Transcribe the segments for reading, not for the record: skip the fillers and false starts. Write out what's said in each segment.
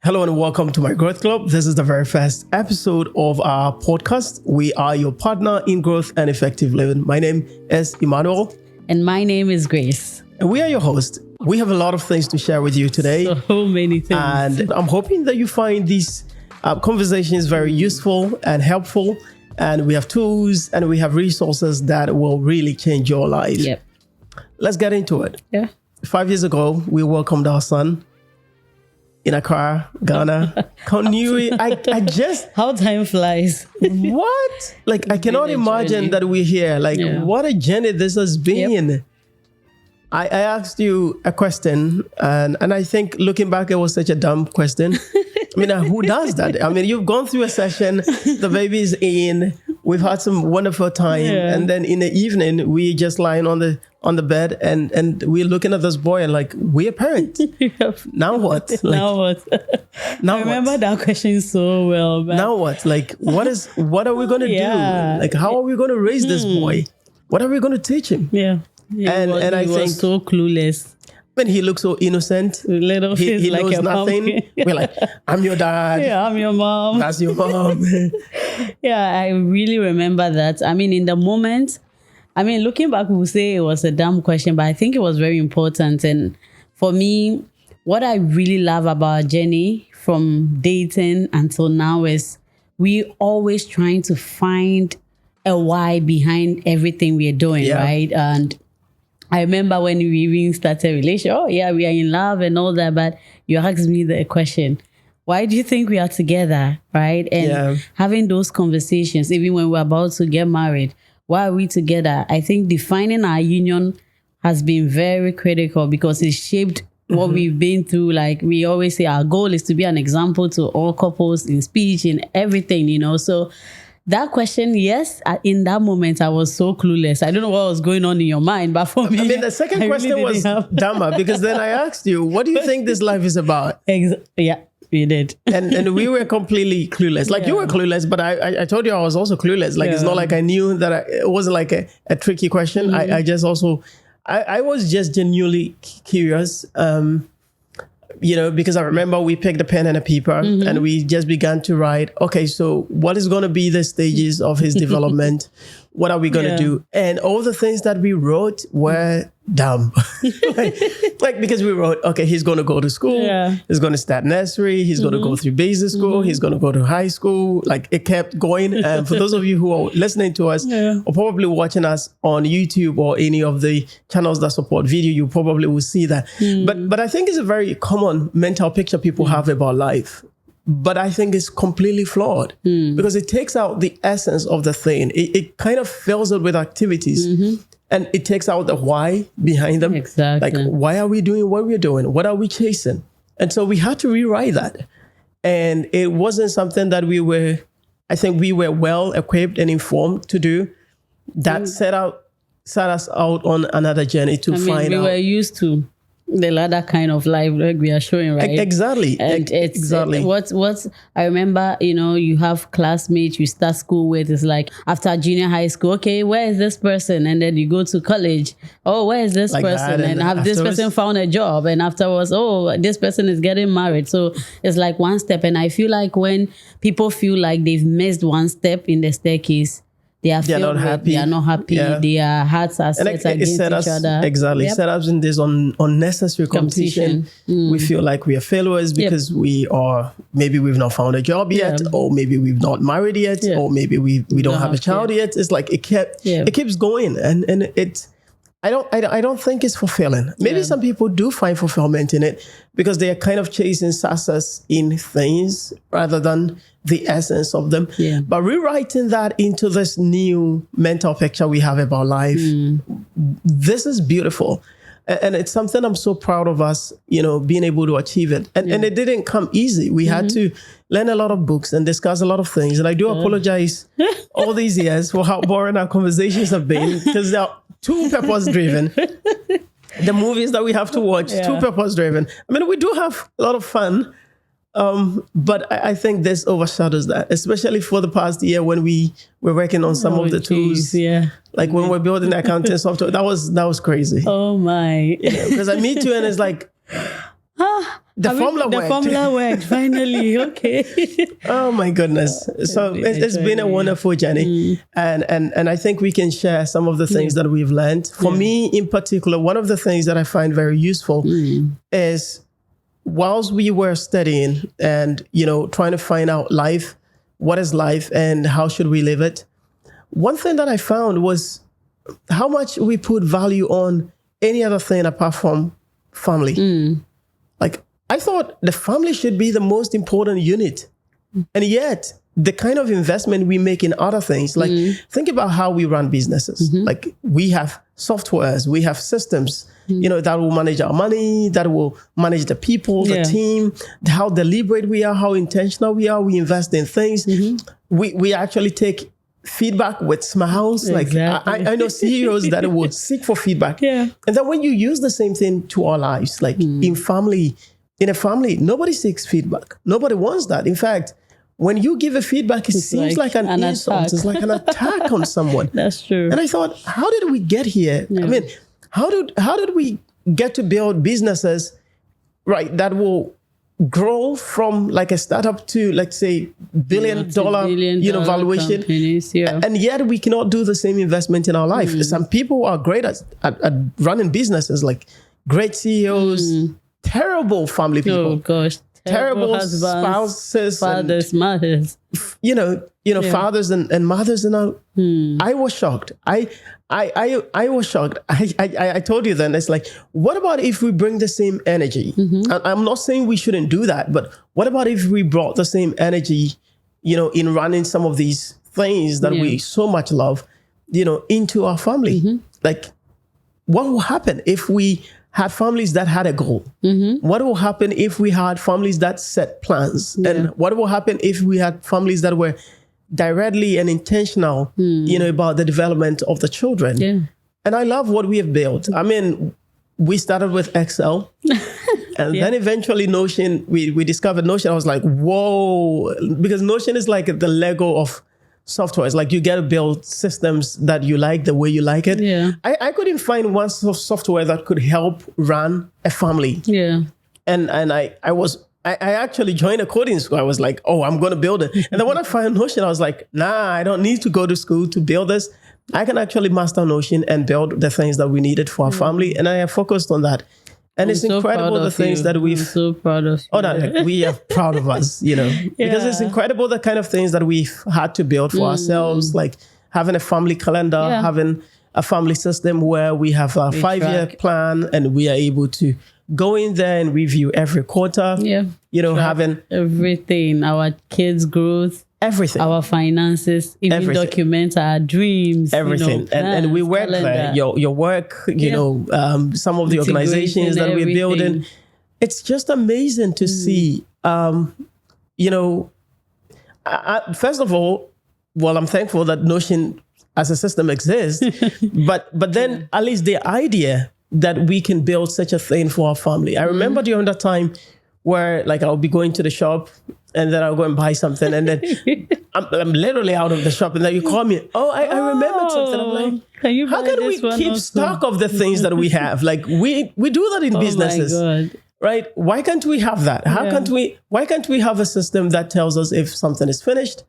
Hello and welcome to my Growth Club. This is the very first episode of our podcast. We are your partner in growth and effective living. My name is Emmanuel. And my name is Grace. And we are your hosts. We have a lot of things to share with you today. So many things. And I'm hoping that you find these conversations very useful and helpful. And we have tools and we have resources that will really change your life. Yep. Let's get into it. Yeah. 5 years ago, we welcomed our son in Accra, Ghana. I just... How time flies. What? Like, I cannot imagine that we're here. Like, what a journey this has been. Yep. I asked you a question, and I think looking back, it was such a dumb question. I mean, who does that? I mean, you've gone through a session, the baby's in, we've had some wonderful time, and then in the evening, we just lying on the bed, and we're looking at this boy, and like, we're parents. Now what? Like, now what? I remember that question so well. Man. Now what? Like, what are we going to do? Like, how are we going to raise this boy? What are we going to teach him? Yeah. And I think so clueless. When he looks so innocent, little he like knows nothing. We're like, I'm your dad. Yeah, I'm your mom. That's your mom. Yeah, I really remember that. I mean, in the moment, looking back, we'll say it was a dumb question, but I think it was very important. And for me, what I really love about our journey from dating until now is we always trying to find a why behind everything we are doing, right? And I remember when we even started a relationship, we are in love and all that, but you asked me the question, why do you think we are together, right? And having those conversations, even when we're about to get married, why are we together? I think defining our union has been very critical because it shaped what we've been through. Like we always say, our goal is to be an example to all couples in speech, in everything, So that question, yes, in that moment, I was so clueless. I don't know what was going on in your mind, but for me... the second question was dumber because then I asked you, what do you think this life is about? Yeah, you did. And we were completely clueless. Like you were clueless, but I told you I was also clueless. Like it's not like I knew that it wasn't like a tricky question. I just also... I was just genuinely curious. Because I remember we picked a pen and a paper and we just began to write, okay, so what is going to be the stages of his development? What are we going to do? And all the things that we wrote were dumb. like, because we wrote, okay, he's going to go to school. Yeah. He's going to start nursery. He's going to go through basic school. He's going to go to high school. Like it kept going. And for those of you who are listening to us or probably watching us on YouTube or any of the channels that support video, you probably will see that. But I think it's a very common mental picture people have about life. But I think it's completely flawed because it takes out the essence of the thing. It kind of fills it with activities and it takes out the why behind them. Exactly. Like, why are we doing what we're doing? What are we chasing? And so we had to rewrite that. And it wasn't something that we were well equipped and informed to do. That set us out on another journey to find out. We were used to the latter kind of life like we are showing, right? Exactly. And exactly. What I remember, you have classmates you start school with. It's like after junior high school, okay, where is this person? And then you go to college. Oh, where is this person? And have this person found a job? And afterwards, oh, this person is getting married. So it's like one step. And I feel like when people feel like they've missed one step in the staircase, they are not happy. They are not happy. Yeah. Their hearts are set against each other. Exactly. Yep. Set us in this unnecessary competition. We feel like we are failures because we've not found a job yet, or maybe we've not married yet, or maybe we don't have a child yet. It's like it keeps going, and it's. I don't think it's fulfilling. Maybe some people do find fulfillment in it because they are kind of chasing success in things rather than the essence of them. Yeah. But rewriting that into this new mental picture we have about life, this is beautiful. And it's something I'm so proud of us, being able to achieve it. And it didn't come easy. We had to learn a lot of books and discuss a lot of things. And I do apologize all these years for how boring our conversations have been because they're too purpose-driven. The movies that we have to watch, too purpose-driven. I mean, we do have a lot of fun, but I think this overshadows that, especially for the past year when we were working on some of the tools. Like when we're building accounting software, that was crazy. Oh my. Because I meet you and it's like, The formula worked. Finally, okay. Oh my goodness! So it's been a wonderful journey, and I think we can share some of the things that we've learned. For me, in particular, one of the things that I find very useful is, whilst we were studying and trying to find out life, what is life, and how should we live it. One thing that I found was how much we put value on any other thing apart from family. Like, I thought the family should be the most important unit. And yet, the kind of investment we make in other things, like think about how we run businesses. Like, we have softwares, we have systems, that will manage our money, that will manage the people, the team, how deliberate we are, how intentional we are. We invest in things. We actually take feedback with smiles. Exactly. Like I know CEOs that would seek for feedback. And then when you use the same thing to our lives, like in a family, nobody seeks feedback. Nobody wants that. In fact, when you give a feedback, it seems like an insult. Attack. It's like an attack on someone. That's true. And I thought, how did we get here? I mean, how did we get to build businesses, right, that will grow from like a startup to, like, say, billion dollar valuation, and yet we cannot do the same investment in our life. Some people are great at running businesses, like great CEOs, terrible family people. Oh gosh, terrible husbands, spouses, fathers, mothers. Fathers and mothers. And I was shocked. I was shocked. I told you then, it's like, what about if we bring the same energy? I'm not saying we shouldn't do that, but what about if we brought the same energy, in running some of these things that we so much love, into our family? Like, what will happen if we had families that had a goal? What will happen if we had families that set plans? And what will happen if we had families that were directly and intentional, about the development of the children? And I love what we have built. I mean, we started with Excel, and then eventually Notion, we discovered Notion. I was like, whoa, because Notion is like the Lego of software. It's like you get to build systems that you like the way you like it. I couldn't find one software that could help run a family. And I actually joined a coding school. I was like, oh, I'm going to build it. And then when I found Notion, I was like, nah, I don't need to go to school to build this. I can actually master Notion and build the things that we needed for our family. And I have focused on that. And it's incredible the things that we've... I'm so proud of you. Oh, no, like, we are proud of us, because it's incredible the kind of things that we've had to build for ourselves, like having a family calendar, having a family system where we have a 5-year plan, and we are able to go in there and review every quarter. Having everything, our kids' growth, everything, our finances, even document our dreams, everything. And we work there, your work, some of the organizations that we're building. It's just amazing to see, first of all, I'm thankful that Notion as a system exists, but then at least the idea that we can build such a thing for our family. I remember during that time where, like, I'll be going to the shop and then I'll go and buy something, and then I'm literally out of the shop, and then you call me, I remembered something. I'm like, how can we keep stock of the things that we have? Like, we do that in businesses. My God. Right? Why can't we have that? Why can't we have a system that tells us if something is finished?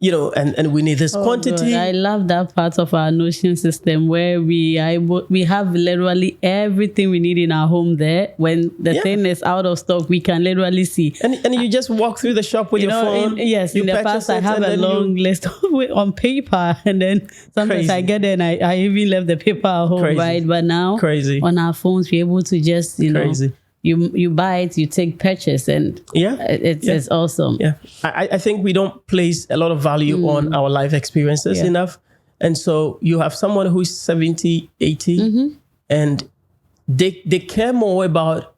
And we need this quantity. God, I love that part of our Notion system where we have literally everything we need in our home there. When the thing is out of stock, we can literally see. And you just walk through the shop with your phone. In the past, I have a long list on paper, and then sometimes I get there and I even left the paper at home, right? But now, on our phones, we're able to just, You buy it, you take purchase, and it's awesome. I think we don't place a lot of value on our life experiences enough. And so you have someone who's 70, 80, and they care more about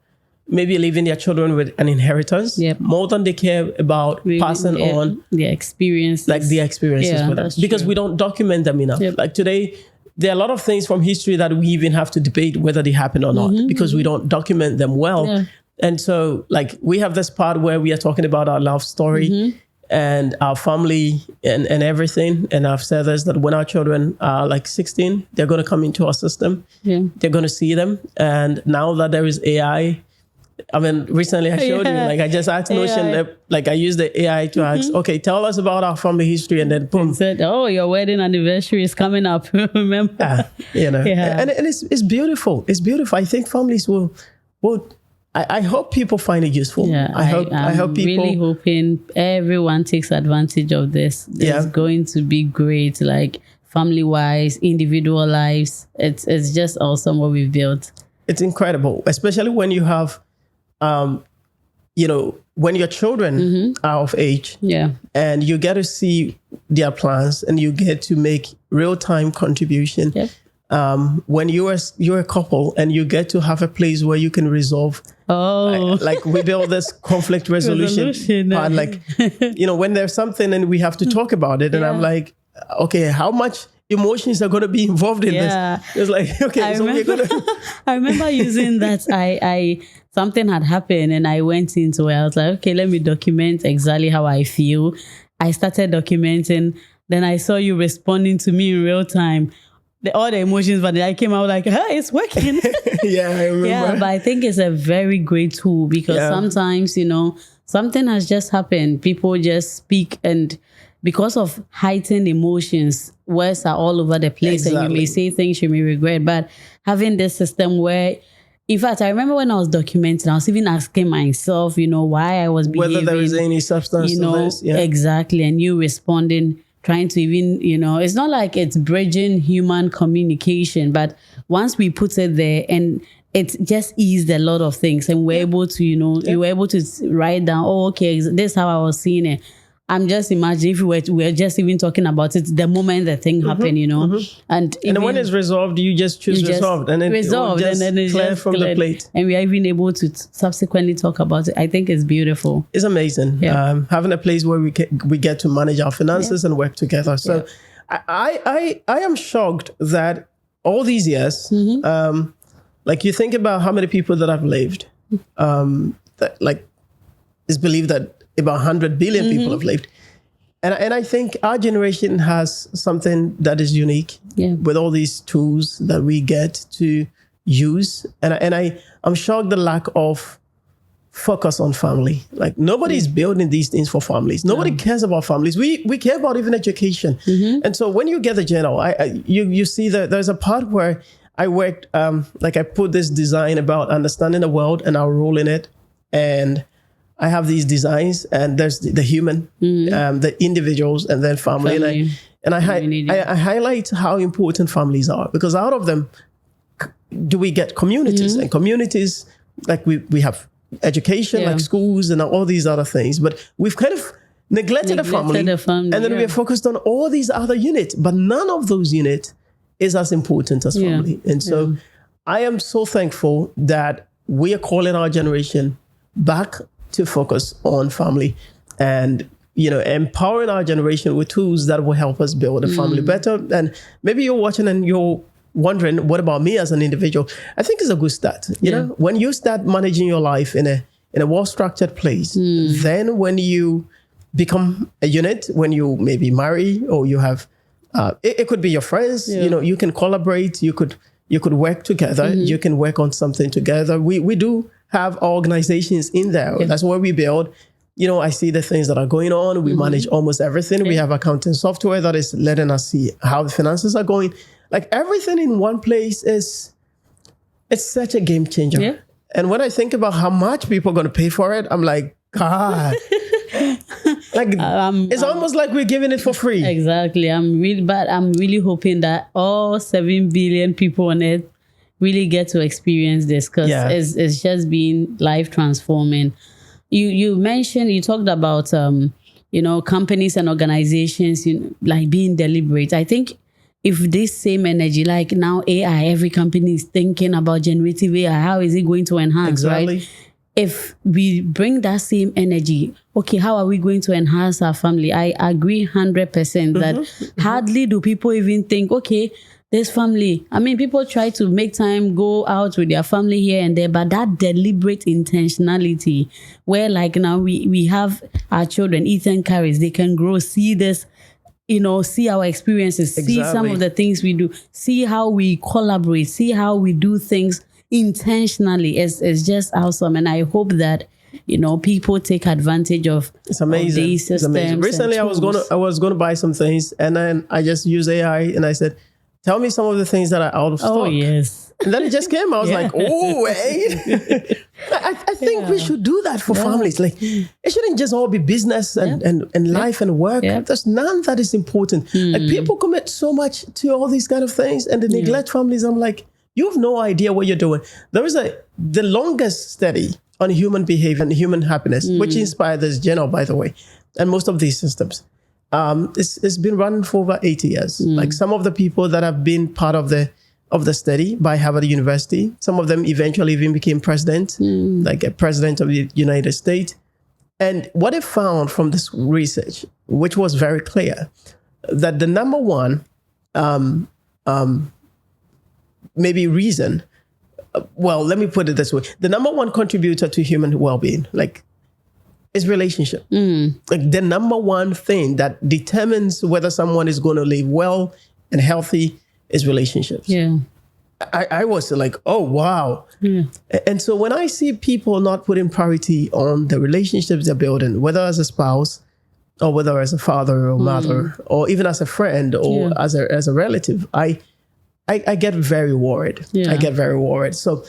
maybe leaving their children with an inheritance, more than they care about passing on the experiences. Like the experiences with them. Because we don't document them enough. Like today, there are a lot of things from history that we even have to debate whether they happen or not, because we don't document them well. And so, like, we have this part where we are talking about our love story and our family and everything. And I've said this, that when our children are like 16, they're going to come into our system. They're going to see them. And now that there is AI, I mean, recently I showed you, like I just asked Notion, like I used the AI to ask, okay, tell us about our family history, and then boom. It said, oh, your wedding anniversary is coming up. Remember? And it's beautiful. It's beautiful. I think families will I hope people find it useful. Yeah, I hope people really hoping everyone takes advantage of this. It's going to be great, like family wise, individual lives. It's just awesome what we've built. It's incredible, especially when you have, when your children are of age, and you get to see their plans and you get to make real-time contribution. Yep. When you're a couple and you get to have a place where you can resolve. Like we build this conflict resolution part, like, when there's something and we have to talk about it, and I'm like, okay, how much emotions are going to be involved in this? It's like, okay, we're going to... I remember using that. I something had happened and I went into it. I was like, okay, let me document exactly how I feel. I started documenting. Then I saw you responding to me in real time. All the emotions, but I came out like, hey, it's working. I remember. Yeah, but I think it's a very great tool because sometimes, something has just happened. People just speak, and because of heightened emotions, words are all over the place. And you may say things you may regret. But having this system where, in fact, I remember when I was documenting, I was even asking myself, why I was behaving. Whether there is any substance to this. Yeah. Exactly. And you responding, trying to even, it's not like it's bridging human communication, but once we put it there, and it just eased a lot of things, and we're able to, you were able to write down, oh, okay, this is how I was seeing it. I'm just imagining if we were just even talking about it the moment the thing happened, and when it's resolved, you just choose resolved, and then resolved, and then it's clear from the plate, and we are even able to subsequently talk about it. I think it's beautiful. It's amazing. Having a place where we get to manage our finances and work together. So I am shocked that all these years, like you think about how many people that have lived, that like it's believed that about 100 billion people have lived. And I think our generation has something that is unique with all these tools that we get to use. And I'm shocked the lack of focus on family. Like nobody's building these things for families. Nobody cares about families. We care about even education. And so when you get the journal, you see that there's a part where I worked, like I put this design about understanding the world and our role in it. And I have these designs, and there's the human, the individuals, and then family. And I highlight how important families are, because out of them do we get communities, and communities, like we have education, like schools and all these other things, but we've kind of neglected the family, and then we're focused on all these other units, but none of those units is as important as family. And so I am so thankful that we are calling our generation back to focus on family, and empowering our generation with tools that will help us build a family better. And maybe you're watching and you're wondering, what about me as an individual? I think it's a good start. You know, when you start managing your life in a well-structured place, then when you become a unit, when you maybe marry, or you have it could be your friends, you can collaborate, you could work together, you can work on something together. We do have organizations in there. That's where we build. I see the things that are going on. We manage almost everything. We have accounting software that is letting us see how the finances are going. Like everything in one place it's such a game changer. And when I think about how much people are going to pay for it, I'm like, God. It's almost like we're giving it for free. Exactly. I'm really hoping that all 7 billion people on Earth really get to experience this, because it's just been life transforming. You talked about companies and organizations like being deliberate. I think if this same energy, like now AI, every company is thinking about generative AI, how is it going to enhance, right? If we bring that same energy, okay, how are we going to enhance our family? I agree 100% that hardly do people even think, okay, this family. I mean, people try to make time, go out with their family here and there, but that deliberate intentionality where like now we have our children, Ethan carries, they can grow, see this, see our experiences, see some of the things we do, see how we collaborate, see how we do things intentionally is just awesome. And I hope that, people take advantage of, it's amazing. Of these systems. It's amazing. Recently, I was gonna buy some things, and then I just used AI, and I said, "Tell me some of the things that are out of stock." Oh yes. And then it just came. I was like, "Oh wait!" I think we should do that for families. Like, it shouldn't just all be business and life and work. There's none that is important. Like, people commit so much to all these kind of things, and they neglect families. I'm like, you have no idea what you're doing. There is the longest study on human behavior and human happiness, which inspired this journal, by the way, and most of these systems. It's been running for over 80 years. Like, some of the people that have been part of the study by Harvard University, some of them eventually even became president, like a president of the United States. And what they found from this research, which was very clear, that the number one maybe reason, well, let me put it this way. The number one contributor to human well-being, like, is relationship. Like, the number one thing that determines whether someone is going to live well and healthy is relationships. Yeah. I was like, oh, wow. Yeah. And so when I see people not putting priority on the relationships they're building, whether as a spouse or whether as a father or mother, or even as a friend or as a relative, I get very worried. I get very worried. So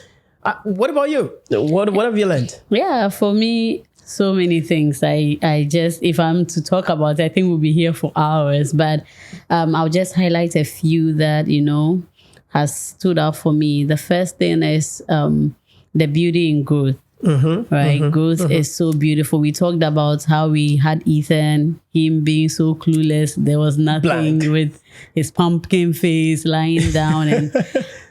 what about you? What have you learned? Yeah, for me, so many things. I just, if I'm to talk about it, I think we'll be here for hours, but I'll just highlight a few that, has stood out for me. The first thing is the beauty in growth. Right? Growth is so beautiful. We talked about how we had Ethan, him being so clueless. There was nothing with his pumpkin face lying down. And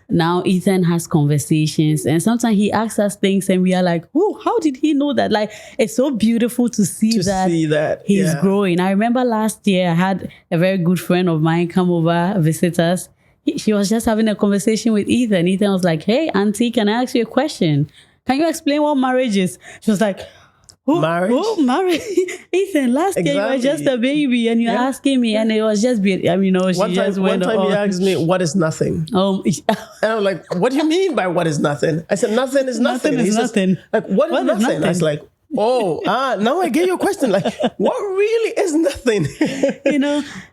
now Ethan has conversations. And sometimes he asks us things and we are like, oh, how did he know that? Like, it's so beautiful to see that he's growing. I remember last year I had a very good friend of mine come over, visit us. She was just having a conversation with Ethan. Ethan was like, hey, auntie, can I ask you a question? Can you explain what marriage is? She was like, marriage? Ethan, last year you were just a baby and you're asking me, and it was just, one time he asked me, what is nothing? And I'm like, what do you mean by what is nothing? I said, nothing is nothing. Nothing is nothing. Like, what is nothing? I was like, now I get your question. Like, what really is nothing?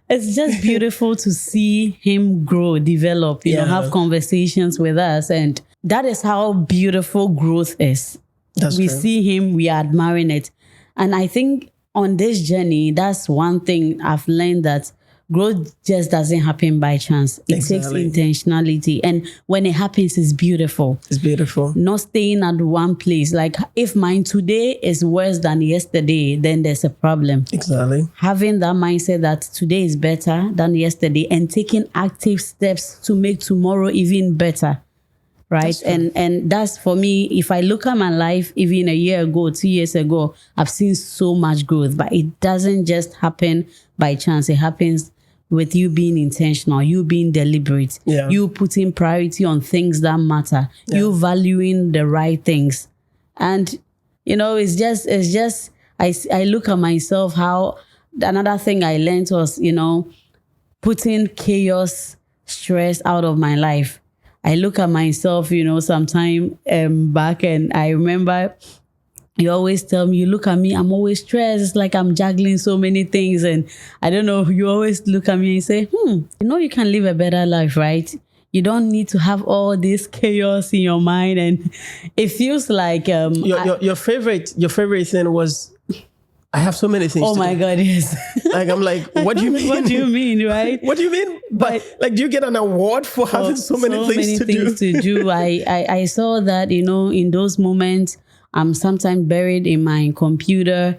It's just beautiful to see him grow, develop, have conversations with us. And that is how beautiful growth is. We see him, we are admiring it. And I think on this journey, that's one thing I've learned, that growth just doesn't happen by chance. It takes intentionality. And when it happens, it's beautiful. It's beautiful. Not staying at one place. Like, if mine today is worse than yesterday, then there's a problem. Exactly. Having that mindset that today is better than yesterday and taking active steps to make tomorrow even better. Right. And that's, for me, if I look at my life, even a year ago, 2 years ago, I've seen so much growth, but it doesn't just happen by chance. It happens with you being intentional, you being deliberate, you putting priority on things that matter, you valuing the right things. And, it's just, I look at myself, how another thing I learned was, putting chaos, stress out of my life. I look at myself, sometime back, and I remember you always tell me, you look at me, I'm always stressed. It's like I'm juggling so many things. And I don't know, you always look at me and say, you can live a better life, right? You don't need to have all this chaos in your mind. And it feels like... your favorite thing was... I have so many things. Oh my God, yes. Like, I'm like, what do you mean? What do you mean, right? What do you mean? But like, do you get an award for having so many things to do? I saw that, in those moments, I'm sometimes buried in my computer.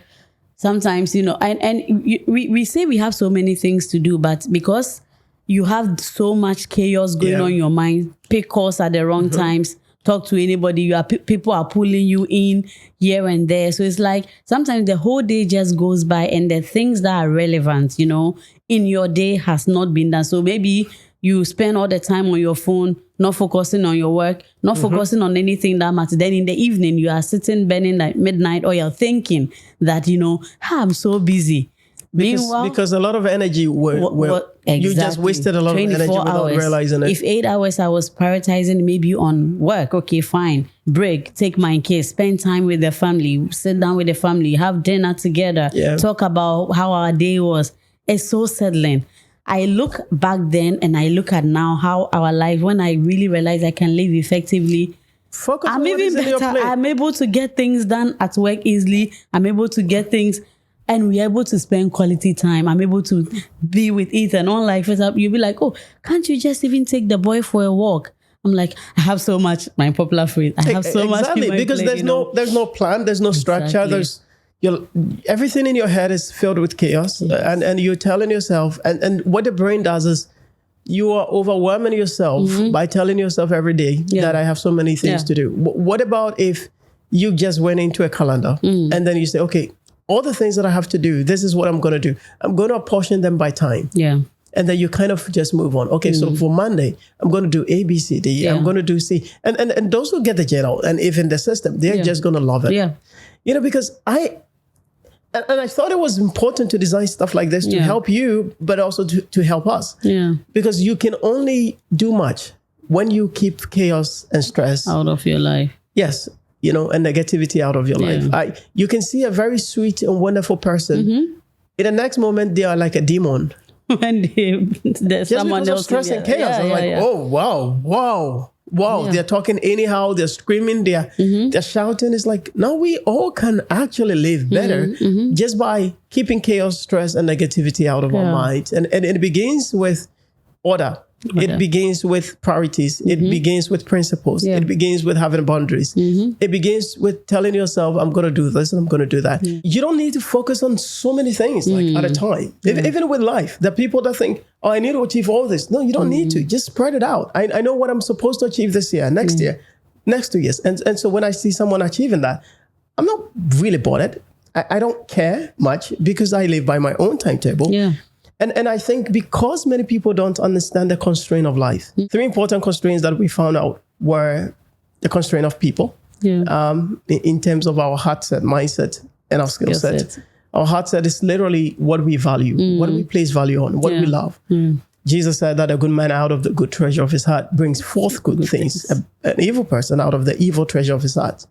Sometimes, we say we have so many things to do, but because you have so much chaos going on in your mind, pick calls at the wrong times, talk to anybody, people are pulling you in here and there. So it's like sometimes the whole day just goes by and the things that are relevant, in your day has not been done. So maybe you spend all the time on your phone, not focusing on your work, not focusing on anything that matters. Then in the evening, you are sitting burning at midnight, or you're thinking that, I'm so busy. Because a lot of energy you just wasted a lot of energy without realizing it. If 8 hours I was prioritizing maybe on work, okay, fine. Break, take my kids, spend time with the family, sit down with the family, have dinner together, talk about how our day was. It's so settling. I look back then and I look at now how our life, when I really realize I can live effectively, focus I'm on what even is in your better. plate. I'm able to get things done at work easily. I'm able to get things, and we're able to spend quality time. I'm able to be with Ethan. Unlike, for example, you'll be like, oh, can't you just even take the boy for a walk? I'm like, I have so much, my popular phrase, I have so much. Exactly, because there's no plan, there's no structure, there's everything in your head is filled with chaos, and you're telling yourself, and what the brain does is you are overwhelming yourself by telling yourself every day that I have so many things to do. What about if you just went into a calendar and then you say, okay, all the things that I have to do, this is what I'm going to do. I'm going to apportion them by time. Yeah. And then you kind of just move on. Okay, so for Monday, I'm going to do A, B, C, D. I'm going to do C. And those who get the journal and if in the system, they're just going to love it. Yeah. You know, because I thought it was important to design stuff like this to help you, but also to help us. Yeah. Because you can only do much when you keep chaos and stress out of your life. Yes. You know, and negativity out of your life. You can see a very sweet and wonderful person. In the next moment, they are like a demon. When there's just someone because else of stress and chaos. I'm like, oh, wow. Yeah. They're talking anyhow. They're screaming. They're shouting. It's like, no, we all can actually live better just by keeping chaos, stress, and negativity out of our minds. And it begins with order. It begins with priorities. It begins with principles. It begins with having boundaries. It begins with telling yourself, I'm going to do this and I'm going to do that. You don't need to focus on so many things like at a time. Even with life, the people that think, oh, I need to achieve all this. No, you don't need to. Just spread it out. I know what I'm supposed to achieve this year, next year, next 2 years. And so when I see someone achieving that, I'm not really bothered. I don't care much because I live by my own timetable. Yeah. And I think because many people don't understand the constraint of life, 3 important constraints that we found out were the constraint of people, in terms of our heart set, mindset, and our skill set. Our heart set is literally what we value, what we place value on, what we love. Jesus said that a good man out of the good treasure of his heart brings forth good things. An evil person out of the evil treasure of his heart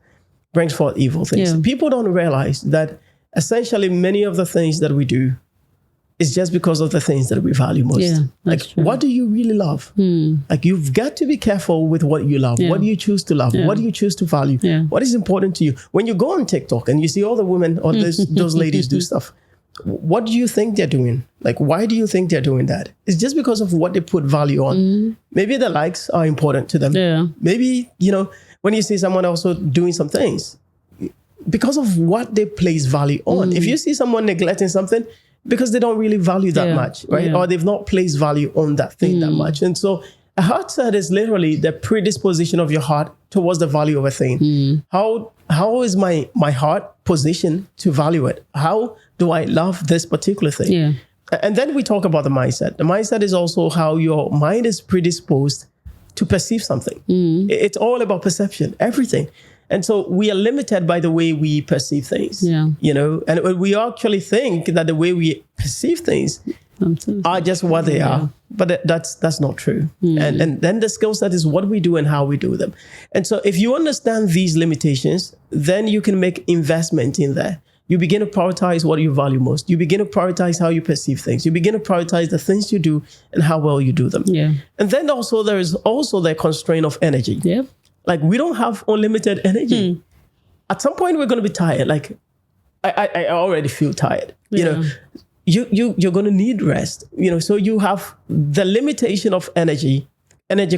brings forth evil things. People don't realize that essentially many of the things that we do is just because of the things that we value most. Like, what do you really love? Like, you've got to be careful with what you love. What do you choose to love? What do you choose to value? What is important to you? When you go on TikTok and you see all the women or those ladies do stuff, what do you think they're doing? Like, why do you think they're doing that? It's just because of what they put value on. Maybe the likes are important to them. Maybe, you know, when you see someone also doing some things, because of what they place value on. If you see someone neglecting something, because they don't really value that much, right? Or they've not placed value on that thing that much. And so a heart set is literally the predisposition of your heart towards the value of a thing. How is my heart positioned to value it? How do I love this particular thing? And then we talk about the mindset. The mindset is also how your mind is predisposed to perceive something. It's all about perception, everything. And so we are limited by the way we perceive things, you know, and we actually think that the way we perceive things are just what they are. But that's not true. And then the skill set is what we do and how we do them. And so if you understand these limitations, then you can make investment in there. You begin to prioritize what you value most. You begin to prioritize how you perceive things. You begin to prioritize the things you do and how well you do them. And then also there is also the constraint of energy. Like, we don't have unlimited energy. At some point, we're going to be tired. Like, I already feel tired. You know, you're going to need rest. You know, so you have the limitation of energy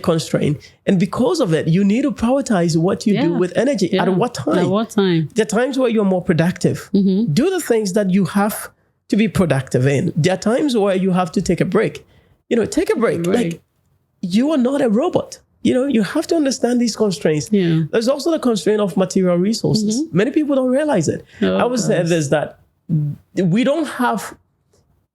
constraint. And because of it, you need to prioritize what you do with energy. At what time? At what time? There are times where you're more productive. Do the things that you have to be productive in. There are times where you have to take a break. You know, take a break. Like, you are not a robot. You know, you have to understand these constraints. There's also the constraint of material resources. Many people don't realize it. I would say this, that we don't have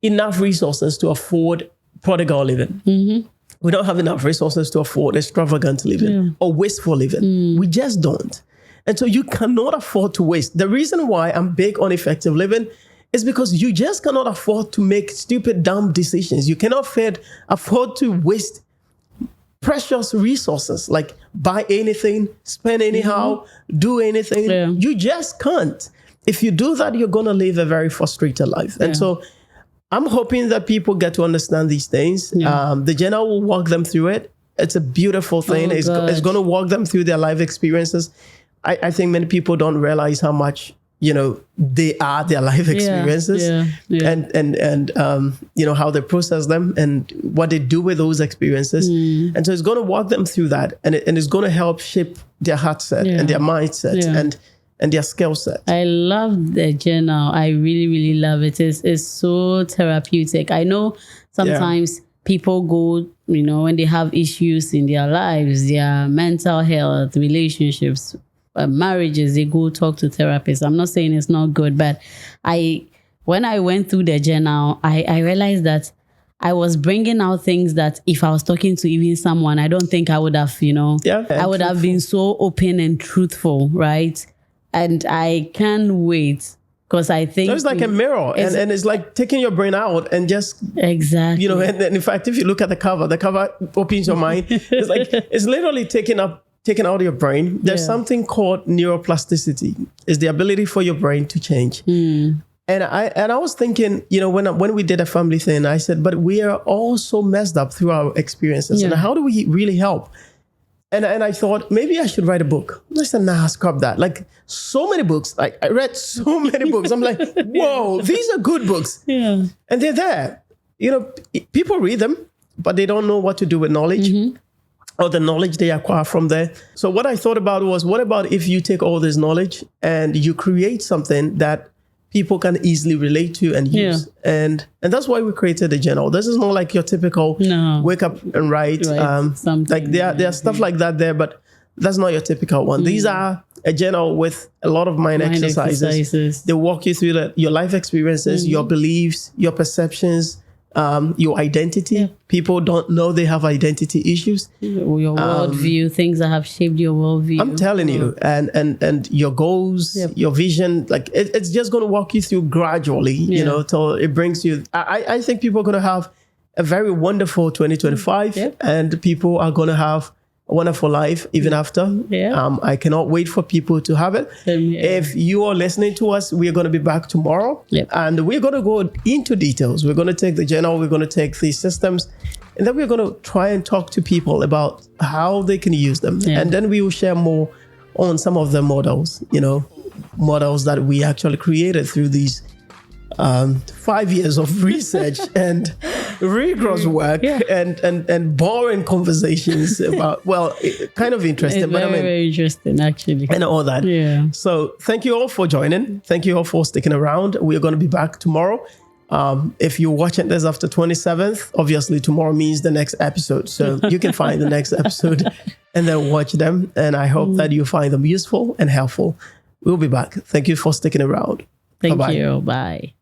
enough resources to afford prodigal living. We don't have enough resources to afford extravagant living or wasteful living. We just don't. And so you cannot afford to waste. The reason why I'm big on effective living It's because you just cannot afford to make stupid, dumb decisions. You cannot afford to waste precious resources, like buy anything, spend anyhow, do anything. Yeah. You just can't. If you do that, you're going to live a very frustrated life. And so I'm hoping that people get to understand these things. The journal will walk them through it. It's a beautiful thing. It's going to walk them through their life experiences. I think many people don't realize how much, they are their life experiences and how they process them and what they do with those experiences. And so it's going to walk them through that. And it's going to help shape their heart set and their mindset and their skill set. I love the journal. I really, really love it. It's so therapeutic. I know sometimes people go, when they have issues in their lives, their mental health, relationships, marriages, they go talk to therapists. I'm not saying it's not good, but when I went through the journal, I realized that I was bringing out things that if I was talking to even someone, I don't think I would have, I would have been so open and truthful, right? And I can't wait because I think... So it's like a mirror and it's like taking your brain out and just... Exactly. And in fact, if you look at the cover opens your mind. It's like, it's literally taken out of your brain. There's something called neuroplasticity. It's the ability for your brain to change. And I was thinking, when we did a family thing, I said, but we are all so messed up through our experiences. And how do we really help? And I thought, maybe I should write a book. I said, nah, scrap that. Like, so many books. Like, I read so many books. I'm like, whoa, these are good books. Yeah. And they're there. People read them, but they don't know what to do with knowledge. Or the knowledge they acquire from there. So what I thought about was, what about if you take all this knowledge and you create something that people can easily relate to and use? And that's why we created the journal. This is not like your typical wake up and write. Like there are stuff like that there, but that's not your typical one. These are a journal with a lot of mind exercises. They walk you through your life experiences, your beliefs, your perceptions, your identity. People don't know they have identity issues. Your worldview, things that have shaped your worldview. I'm telling you, and your goals, your vision, like it's just going to walk you through gradually, till it brings you. I think people are going to have a very wonderful 2025 and people are going to have a wonderful life even after. I cannot wait for people to have it. If you are listening to us, we're going to be back tomorrow and we're going to go into details. We're going to take the journal, we're going to take these systems, and then we're going to try and talk to people about how they can use them. And then we will share more on some of the models, models that we actually created through these 5 years of research and rigorous work and boring conversations about, kind of interesting. But very interesting, actually. And all that. Yeah. So thank you all for joining. Thank you all for sticking around. We're going to be back tomorrow. If you're watching this after 27th, obviously tomorrow means the next episode. So you can find the next episode and then watch them. And I hope that you find them useful and helpful. We'll be back. Thank you for sticking around. Thank you. Bye.